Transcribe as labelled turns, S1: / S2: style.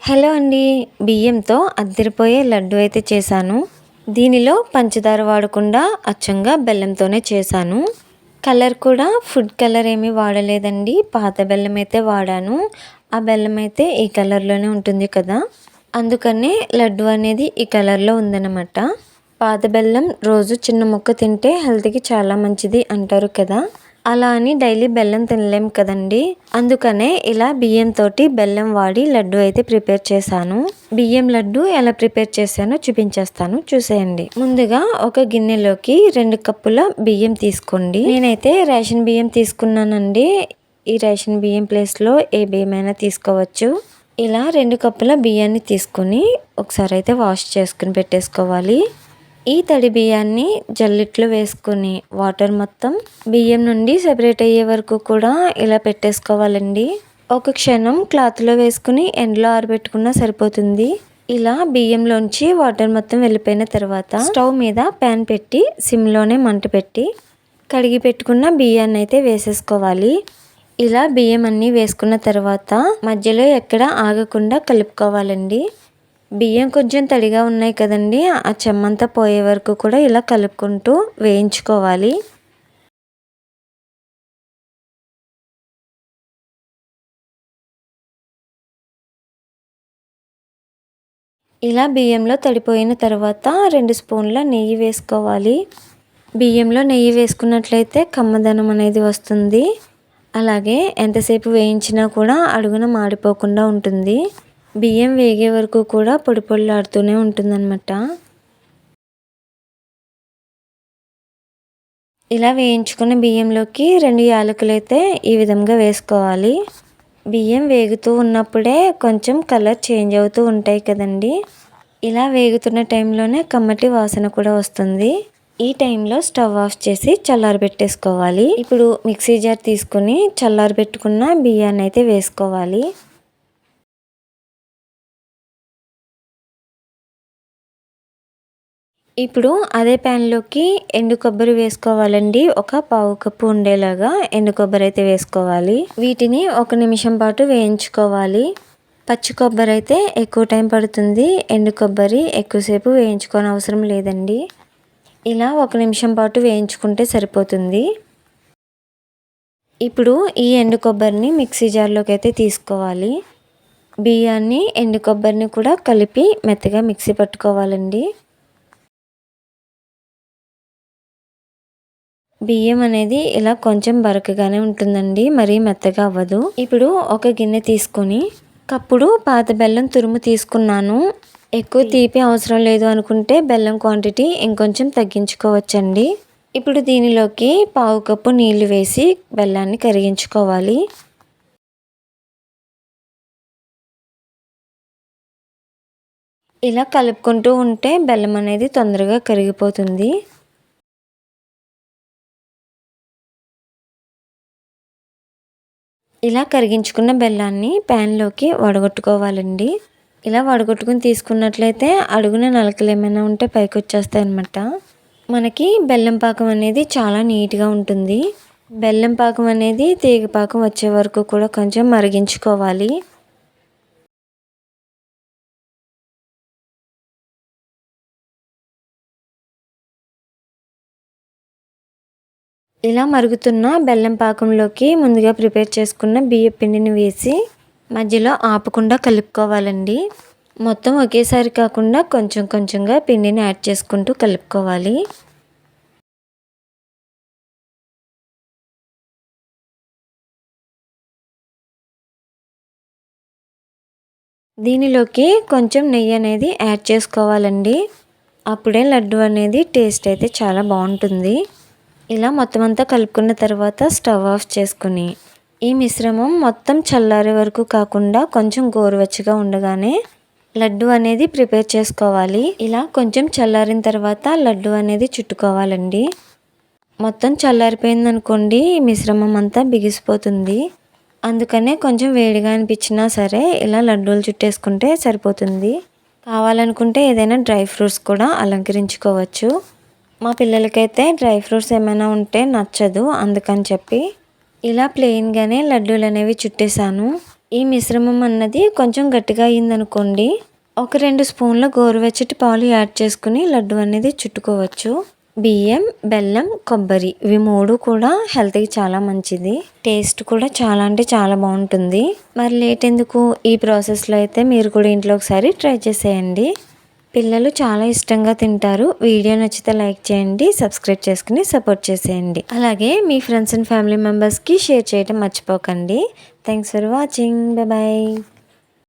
S1: Hello అండి. బియ్యంతో అద్దరిపోయే లడ్డు అయితే చేశాను. దీనిలో పంచదార వాడకుండా అచ్చంగా బెల్లంతోనే చేశాను. కలర్ కూడా ఫుడ్ కలర్ ఏమీ వాడలేదండి. పాత బెల్లం అయితే వాడాను. ఆ బెల్లం అయితే ఈ కలర్లోనే ఉంటుంది కదా, అందుకనే లడ్డు అనేది ఈ కలర్లో ఉందన్నమాట. పాత బెల్లం రోజు చిన్న ముక్క తింటే హెల్త్కి చాలా మంచిది అంటారు కదా, అలా అని డైలీ బెల్లం తినలేం కదండి. అందుకనే ఇలా బియ్యంతో బెల్లం వాడి లడ్డు అయితే ప్రిపేర్ చేశాను. బియ్యం లడ్డు ఎలా ప్రిపేర్ చేశానో చూపించేస్తాను, చూసేయండి. ముందుగా ఒక గిన్నెలోకి 2 కప్పుల బియ్యం తీసుకోండి. నేనైతే రేషన్ బియ్యం తీసుకున్నానండి. ఈ రేషన్ బియ్యం ప్లేస్లో ఏ బియ్యం అయినా తీసుకోవచ్చు. ఇలా 2 కప్పుల బియ్యాన్ని తీసుకుని ఒకసారి అయితే వాష్ చేసుకుని పెట్టేసుకోవాలి. ఈ తడి బియ్యాన్ని జల్లిట్లో వేసుకొని వాటర్ మొత్తం బియ్యం నుండి సెపరేట్ అయ్యే వరకు కూడా ఇలా పెట్టేసుకోవాలండి. ఒక క్షణం క్లాత్లో వేసుకుని ఎండలో ఆరబెట్టుకున్నా సరిపోతుంది. ఇలా బియ్యంలోంచి వాటర్ మొత్తం వెళ్ళిపోయిన తర్వాత స్టవ్ మీద ప్యాన్ పెట్టి సిమ్లోనే మంట పెట్టి కడిగి పెట్టుకున్న బియ్యాన్ని అయితే వేసేసుకోవాలి. ఇలా బియ్యం అన్నీ వేసుకున్న తర్వాత మధ్యలో ఎక్కడ ఆగకుండా కలుపుకోవాలండి. బియ్యం కొంచెం తడిగా ఉన్నాయి కదండి, ఆ చెమ్మంతా పోయే వరకు కూడా ఇలా కలుపుకుంటూ వేయించుకోవాలి. ఇలా బియ్యంలో తడిపోయిన తర్వాత 2 స్పూన్ల నెయ్యి వేసుకోవాలి. బియ్యంలో నెయ్యి వేసుకున్నట్లయితే కమ్మదనం అనేది వస్తుంది. అలాగే ఎంతసేపు వేయించినా కూడా అడుగున మాడిపోకుండా ఉంటుంది. బియ్యం వేగే వరకు కూడా పొడి పొడిలాడుతూనే ఉంటుందన్నమాట. ఇలా వేయించుకున్న బియ్యంలోకి 2 యాలకులు అయితే ఈ విధంగా వేసుకోవాలి. బియ్యం వేగుతూ ఉన్నప్పుడే కొంచెం కలర్ చేంజ్ అవుతూ ఉంటాయి కదండి. ఇలా వేగుతున్న టైంలోనే కమ్మటి వాసన కూడా వస్తుంది. ఈ టైంలో స్టవ్ ఆఫ్ చేసి చల్లారబెట్టేసుకోవాలి. ఇప్పుడు మిక్సీ జార్ తీసుకుని చల్లారబెట్టుకున్న బియ్యాన్ని అయితే వేసుకోవాలి. ఇప్పుడు అదే ప్యాన్లోకి ఎండు కొబ్బరి వేసుకోవాలండి. ఒక పావు కప్పు ఉండేలాగా ఎండు కొబ్బరి అయితే వేసుకోవాలి. వీటిని 1 నిమిషం పాటు వేయించుకోవాలి. పచ్చి కొబ్బరి అయితే ఎక్కువ టైం పడుతుంది. ఎండు కొబ్బరి ఎక్కువసేపు వేయించుకోని అవసరం లేదండి. ఇలా 1 నిమిషం పాటు వేయించుకుంటే సరిపోతుంది. ఇప్పుడు ఈ ఎండు కొబ్బరిని మిక్సీ జార్లోకి అయితే తీసుకోవాలి. బియ్యాన్ని ఎండు కొబ్బరిని కూడా కలిపి మెత్తగా మిక్సీ పట్టుకోవాలండి. బియ్యం అనేది ఇలా కొంచెం బరకగానే ఉంటుందండి, మరీ మెత్తగా అవ్వదు. ఇప్పుడు ఒక గిన్నె తీసుకొని కప్పుడు పాత బెల్లం తురుము తీసుకున్నాను. ఎక్కువ తీపి అవసరం లేదు అనుకుంటే బెల్లం క్వాంటిటీ ఇంకొంచెం తగ్గించుకోవచ్చండి. ఇప్పుడు దీనిలోకి పావు కప్పు నీళ్లు వేసి బెల్లాన్ని కరిగించుకోవాలి. ఇలా కలుపుకుంటూ ఉంటే బెల్లం అనేది తొందరగా కరిగిపోతుంది. ఇలా కరిగించుకున్న బెల్లాన్ని ప్యాన్లోకి వడగొట్టుకోవాలండి. ఇలా వడగొట్టుకుని తీసుకున్నట్లయితే అడుగున నలకలు ఏమైనా ఉంటే పైకి వచ్చేస్తాయి అన్నమాట. మనకి బెల్లం పాకం అనేది చాలా నీట్గా ఉంటుంది. బెల్లం పాకం అనేది తీగ పాకం వచ్చే వరకు కూడా కొంచెం మరిగించుకోవాలి. ఇలా మరుగుతున్న బెల్లం పాకంలోకి ముందుగా ప్రిపేర్ చేసుకున్న బియ్యం పిండిని వేసి మధ్యలో ఆపకుండా కలుపుకోవాలండి. మొత్తం ఒకేసారి కాకుండా కొంచెం కొంచెంగా పిండిని యాడ్ చేసుకుంటూ కలుపుకోవాలి. దీనిలోకి కొంచెం నెయ్యి అనేది యాడ్ చేసుకోవాలండి. అప్పుడే లడ్డు అనేది టేస్ట్ అయితే చాలా బాగుంటుంది. ఇలా మొత్తం అంతా కలుపుకున్న తర్వాత స్టవ్ ఆఫ్ చేసుకుని ఈ మిశ్రమం మొత్తం చల్లారే వరకు కాకుండా కొంచెం గోరువెచ్చగా ఉండగానే లడ్డు అనేది ప్రిపేర్ చేసుకోవాలి. ఇలా కొంచెం చల్లారిన తర్వాత లడ్డు అనేది చుట్టుకోవాలండి. మొత్తం చల్లారిపోయింది అనుకోండి, ఈ మిశ్రమం అంతా బిగిసిపోతుంది. అందుకనే కొంచెం వేడిగా అనిపించినా సరే ఇలా లడ్డూలు చుట్టేసుకుంటే సరిపోతుంది. కావాలనుకుంటే ఏదైనా డ్రై ఫ్రూట్స్ కూడా అలంకరించుకోవచ్చు. మా పిల్లలకైతే డ్రై ఫ్రూట్స్ ఏమైనా ఉంటే నచ్చదు, అందుకని చెప్పి ఇలా ప్లెయిన్గానే లడ్డూలు అనేవి చుట్టేసాను. ఈ మిశ్రమం అన్నది కొంచెం గట్టిగా అయిందనుకోండి, ఒక 2 స్పూన్ల గోరువెచ్చటి పాలు యాడ్ చేసుకుని లడ్డు అనేది చుట్టుకోవచ్చు. బియ్యం, బెల్లం, కొబ్బరి ఇవి 3 కూడా హెల్త్‌కి చాలా మంచిది. టేస్ట్ కూడా చాలా అంటే చాలా బాగుంటుంది. మరి లేట్ ఎందుకు, ఈ ప్రాసెస్లో అయితే మీరు కూడా ఇంట్లో ఒకసారి ట్రై చేసేయండి. పిల్లలు చాలా ఇష్టంగా తింటారు. వీడియో నచ్చితే లైక్ చేయండి, సబ్స్క్రైబ్ చేసుకుని సపోర్ట్ చేసేయండి. అలాగే మీ ఫ్రెండ్స్ అండ్ ఫ్యామిలీ మెంబర్స్కి షేర్ చేయడం మర్చిపోకండి. Thanks for watching. బాయ్.